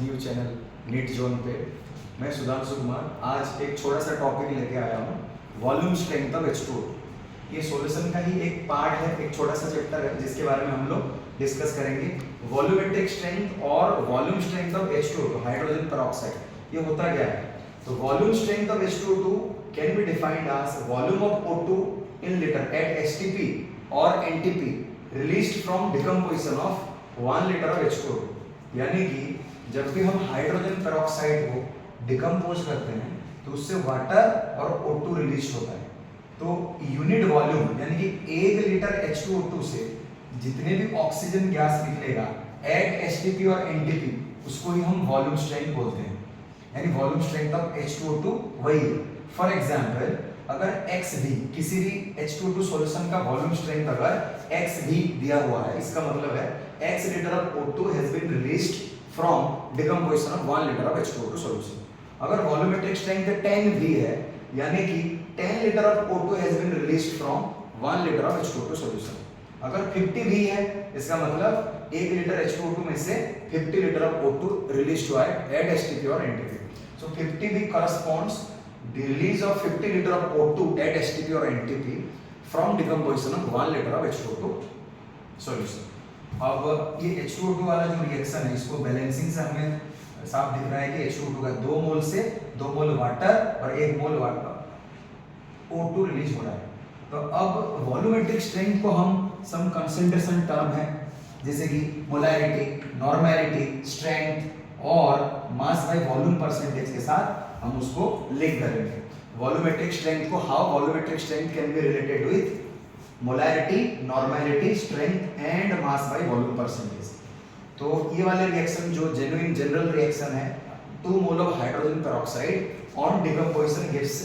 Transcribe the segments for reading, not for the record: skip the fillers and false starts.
New channel NEET zone पे। मैं सुधांशु कुमार आज एक छोटा सा टॉपिक लेके आया हूँ, वॉल्यूम स्ट्रेंथ ऑफ H2O। ये सॉल्यूशन का ही एक पार्ट है, एक छोटा सा चैप्टर है जिसके बारे में हम लोग डिस्कस करेंगे। वॉल्यूमेट्रिक स्ट्रेंथ और volume strength of H2O, hydrogen peroxide, ये होता क्या है? तो volume strength of H2O can be defined as volume of O2 in liter at STP or NTP released from decomposition of 1 liter of H2O। यानी कि जब भी हम हाइड्रोजन पेरोक्साइड को डिकम्पोज करते हैं तो उससे वाटर और O2 रिलीज होता है। तो यूनिट वॉल्यूम यानी कि 1 लीटर H2O2 से जितने भी ऑक्सीजन गैस निकलेगा एट STP और NTP, उसको ही हम वॉल्यूम स्ट्रेंथ बोलते हैं। यानी वॉल्यूम स्ट्रेंथ ऑफ H2O2 वही है। फॉर एग्जाम्पल, अगर XV किसी भी H2O2 सॉल्यूशन का वॉल्यूम स्ट्रेंथ अगर XV दिया हुआ है, इसका मतलब है X litre of O2 has been released from decomposition of 1 litre of H2O2 solution. अगर वॉल्यूमेट्रिक स्ट्रेंथ 10V है, यानी कि 10 litre of O2 has been released from 1 litre of H2O2 solution. अगर 50V है, इसका मतलब 1 लीटर H2O2 में से 50 लीटर ऑफ O2 रिलीज्ड हुआ है एट STP और NTP। So 50V corresponds the release of 50 liter of O2 at STP or NTP from decomposition of 1 liter of H2O2 solution। अब ये H2O2 वाला जो रिएक्शन है, इसको बैलेंसिंग से हमें साफ दिख रहा है कि H2O2 का 2 मोल से 2 मोल वाटर और 1 मोल O2 रिलीज हो रहा है। तो अब वॉल्यूमेट्रिक स्ट्रेंथ को हम सम कंसंट्रेशन टर्म है जैसे कि मोलैरिटी, नॉर्मैलिटी, स्ट्रेंथ और मास बाय वॉल्यूम परसेंटेज के साथ हम उसको लिंक करेंगे। वॉल्यूमेट्रिक स्ट्रेंथ को how volumetric strength can be related with molarity, normality, strength and mass by volume percentage. तो ये वाले रिएक्शन जो जेन्युइन जनरल रिएक्शन है, 2 mole of hydrogen peroxide on decomposition gives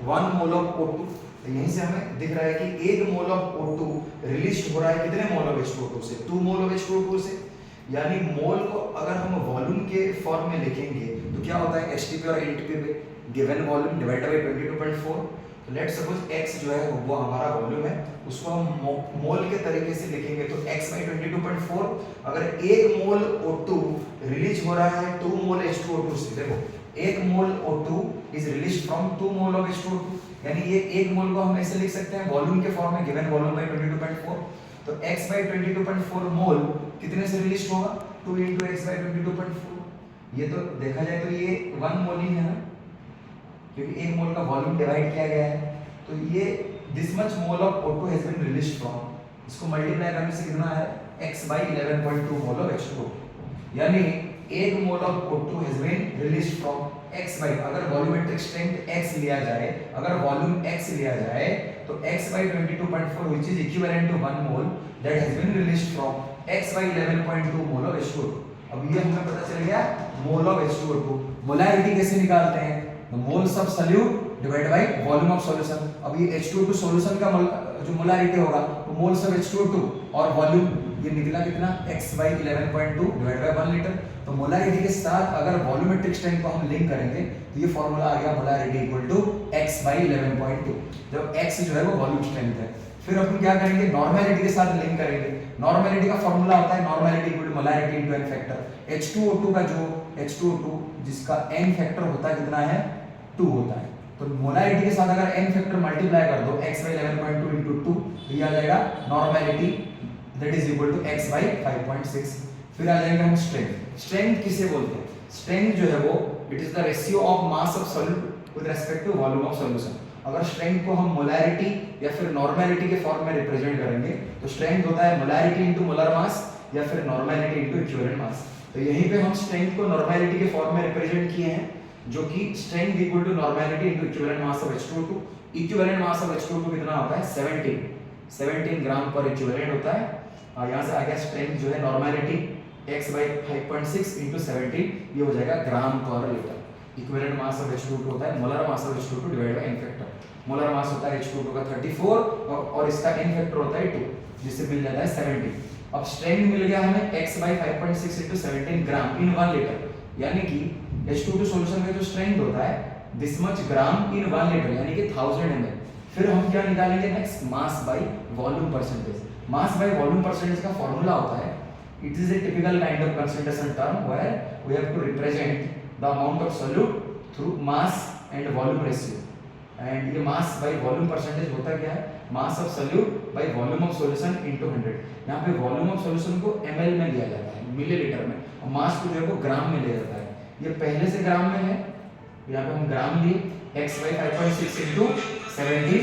1 mole of O2। तो यहीं से हमें दिख रहा है कि 1 मोल ऑफ O2 रिलीज हो रहा है कितने मोल ऑफ H2O2 से? 2 मोल ऑफ H2O2 से। यानी मोल को अगर हम वॉल्यूम के फॉर्म में लिखेंगे तो क्या होता है? STP और NTP पे गिवन वॉल्यूम डिवाइडेड बाय 22.4। तो लेट्स सपोज x जो है वो हमारा वॉल्यूम है, उसको हम मोल के तरीके से लिखेंगे तो x बाय 22.4। अगर 1 मोल O2 रिलीज हो रहा है 2 मोल H2O2 से, देखो 1 मोल O2 is released from 2 mole of H2O2, यानी ये 1 मोल को हम ऐसे लिख सकते हैं वॉल्यूम के फॉर्म में, गिवन वॉल्यूम बाय 22.4। तो x बाय 22.4 मोल कितने से रिलीज होगा? 2 into x बाय 22.4। ये तो देखा जाए तो ये 1 मोल ही है ना, क्योंकि 1 मोल का वॉल्यूम डिवाइड किया गया है। तो ये this much mole of O2 has been released from, इसको मल्टीप्लाई करने से कितना है? x by 11.2 mole of H2O, यानी 1 mole of O2 has been released from x by, अगर वॉल्यूमेट्रिक स्ट्रेंथ x लिया जाए, अगर वॉल्यूम x लिया जाए तो x by 22.4 which is equivalent to 1 mole that has been released from x by 11.2 mole of H2O। अब ये हमें पता चल गया मोल ऑफ H2O2। मोलैरिटी कैसे निकालते हैं? Moles of solute divided by volume of solution. अब ये H2O2 सॉल्यूशन का जो मोलैरिटी होगा वो मोल्स ऑफ H2O2 और वॉल्यूम ये निकला कितना? x by 11.2 divided by 1 litre. तो मोलैरिटी के साथ अगर वॉल्यूमेट्रिक स्ट्रेंथ को हम लिंक करेंगे तो ये फार्मूला आ गया molarity equal to x by 11.2, जब x जो है वो वॉल्यूम स्ट्रेंथ है। फिर अपन क्या करेंगे? नॉर्मैलिटी के साथ लिंक करेंगे। नॉर्मैलिटी का फार्मूला होता है normality equal to molarity into n factor. H2O2 का जो H2O2 जिसका n फैक्टर होता है कितना है? 2 होता है। तो मोलैरिटी के साथ अगर n फैक्टर मल्टीप्लाई कर दो x बाय 11.2 into 2 तो ये आ जाएगा normality that is equal to x by 5.6। फिर आ जाएंगे हम स्ट्रेंथ। स्ट्रेंथ किसे बोलते हैं? स्ट्रेंथ जो है वो it is the ratio of mass of solute with respect to volume of solution. अगर स्ट्रेंथ को हम मोलैरिटी या फिर नॉर्मैलिटी के फॉर्म में रिप्रेजेंट करेंगे तो स्ट्रेंथ होता है मोलैरिटी इनटू मोलर मास या फिर नॉर्मैलिटी इनटू इक्विवेलेंट मास। तो यहीं पे हम स्ट्रेंथ को नॉर्मैलिटी के फॉर्म में रिप्रेजेंट किए हैं, जो कि strength equal to normality into equivalent mass of H2O2। Equivalent mass of H2O2 कितना होता है? 17 ग्राम पर इक्विवेलेंट होता है। और यहां से आ गया स्ट्रेंथ जो है नॉर्मैलिटी x बाय 5.6 into 17, ये हो जाएगा ग्राम पर litre. Equivalent mass of H2O2 होता है molar mass of H2O2 divided by n factor. Molar mass होता है H2O2 का 34 और इसका n फैक्टर होता है 2, जिससे मिल जाता है 17। अब स्ट्रेंथ मिल गया हमें x by 5.6 into 17 gram in 1 litre, यानी कि H2O2 सॉल्यूशन का जो स्ट्रेंथ होता है this much gram in 1 litre, यानी कि 1000 ml। फिर हम क्या निकालेंगे next? Mass by volume percentage. Mass by volume percentage का फार्मूला होता है, it is a typical kind of concentration term where we have to represent the amount of solute through mass and volume ratio. And ये mass by volume percentage होता क्या है, mass of solute by volume of solution into 100। यहाँ पे volume of solution को ml में लिया जाता है, मिलीलीटर में, और मास को जो है वो ग्राम में लिया जाता है। ये पहले से ग्राम में है, यहाँ पे हम ग्राम लिए, x बाई 5.6 इंटू 17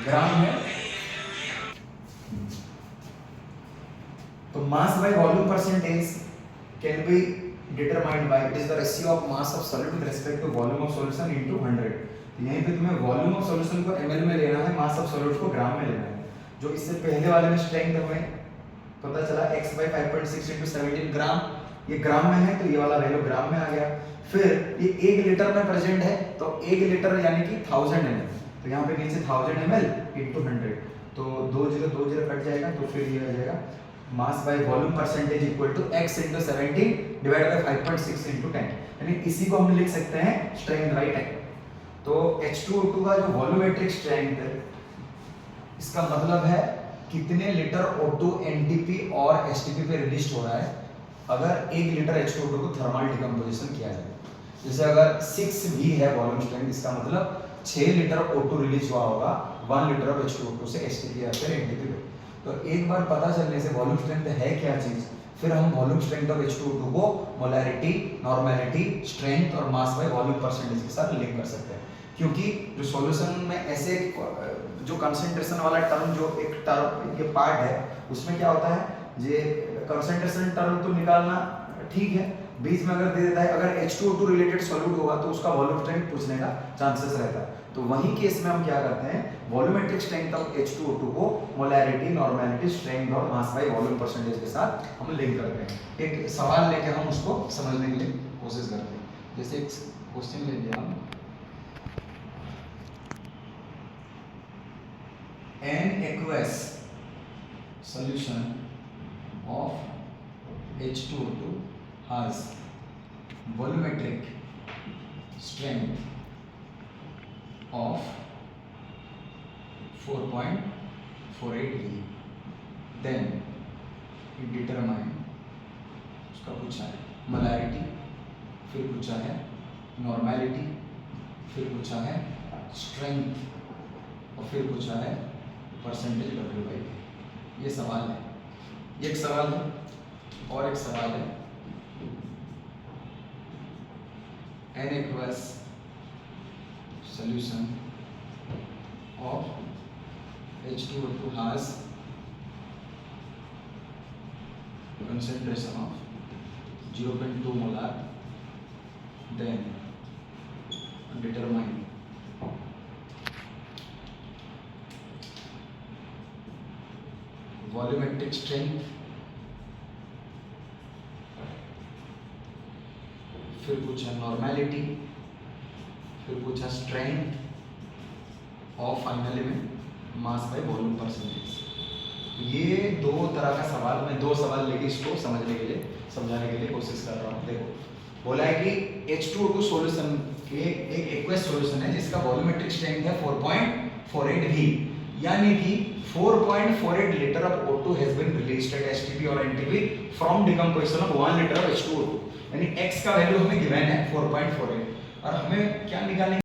ग्राम है। तो mass by volume percentage can be determined by, it is the ratio of mass of solid with respect to volume of solution into 100। तो यहीं पे तुम्हें वॉल्यूम ऑफ सॉल्यूशन को ml में लेना है, मास ऑफ सॉलिड को ग्राम में लेना है। जो इससे पहले वाले में स्ट्रेंथ हमें पता चला x बाई 5.6 इंटू 17 ग्राम, ये ग्राम में है तो ये वाला वैल्यू ग्राम में आ गया। फिर ये 1 लीटर में प्रेजेंट है तो 1 लीटर यानी कि 1000 ml, तो यहाँ पे नीचे 1000 ml इंटू 100, तो 20 कट जाएगा, तो फिर ये आ जाएगा mass by volume percentage equal to x into 17 divide by 5.6 into 10, यानी इसी को हम लिख सकते हैं स्ट्रेंथ बाय 10। तो H2O2 का जो वॉल्यूमेट्रिक स्ट्रेंथ है, इसका मतलब है कितने लीटर O2 NTP और STP पे रिलीज हो रहा है अगर 1 लीटर H2O2 को थर्मल डिकम्पोजिशन किया जाए। जैसे अगर 6 भी है वॉल्यूम स्ट्रेंथ, इसका मतलब 6 लीटर O2 रिलीज हुआ होगा 1 लीटर ऑफ H2O2 से STP या फिर NTP पे। तो एक बार पता चलने से वॉल्यूम स्ट्रेंथ है क्या चीज, फिर हम वॉल्यूम स्ट्रेंथ ऑफ H2O2 को मोलैरिटी, नॉर्मेलिटी, स्ट्रेंथ और मास बाय वॉल्यूम परसेंटेज के साथ लिंक कर सकते हैं। क्योंकि जो सॉल्यूशन में ऐसे जो कंसंट्रेशन वाला टर्म, जो एक टर्म ये पार्ट है, उसमें क्या होता है, ये कंसंट्रेशन टर्म तो निकालना ठीक है, बीच में अगर दे देता है, अगर H2O2 रिलेटेड सॉल्यूट होगा तो उसका वॉल्यूम स्ट्रेंथ पूछने का चांसेस रहता है। तो वही केस में हम क्या करते हैं, वॉल्यूमेट्रिक स्ट्रेंथ ऑफ H2O2 को मोलैरिटी, नॉर्मेलिटी, स्ट्रेंथ और मास बाय वॉल्यूम परसेंटेज के साथ हम लिंक करते हैं। एक सवाल लेके हम उसको समझने के लिए कोशिश करते हैं। जैसे एक क्वेश्चन ले लिया हम, an aqueous solution of H2O2 has volumetric strength of 4.48 g, then it determine, उसका पूछा है मोलैरिटी, फिर पूछा है नॉर्मेलिटी, फिर पूछा है स्ट्रेंथ और फिर पूछा है परसेंटेज W/K। ये सवाल है, ये एक सवाल है और एक सवाल है, an aqueous solution of H2O2 has concentration of 0.2 molar, then determine volumetric strength, फिर पूछा नॉर्मेलिटी, फिर पूछा स्ट्रेंथ और फाइनली में मास बाय वॉल्यूम परसेंटेज। ये दो तरह का सवाल, मैं दो सवाल लेके इसको समझने के लिए, समझाने के लिए कोशिश कर रहा हूँ। देखो, बोला है कि H2O2 सॉल्यूशन के एक एक्वस सॉल्यूशन है जिसका वॉल्यूमेट्रिक स्ट्रेंथ है 4.48 V, यानी कि 4.48 litre of O2 has been released at STP और NTP from decomposition of 1 liter of H2O2, यानी X का वैल्यू हमें गिवन है 4.48 और हमें क्या निकालने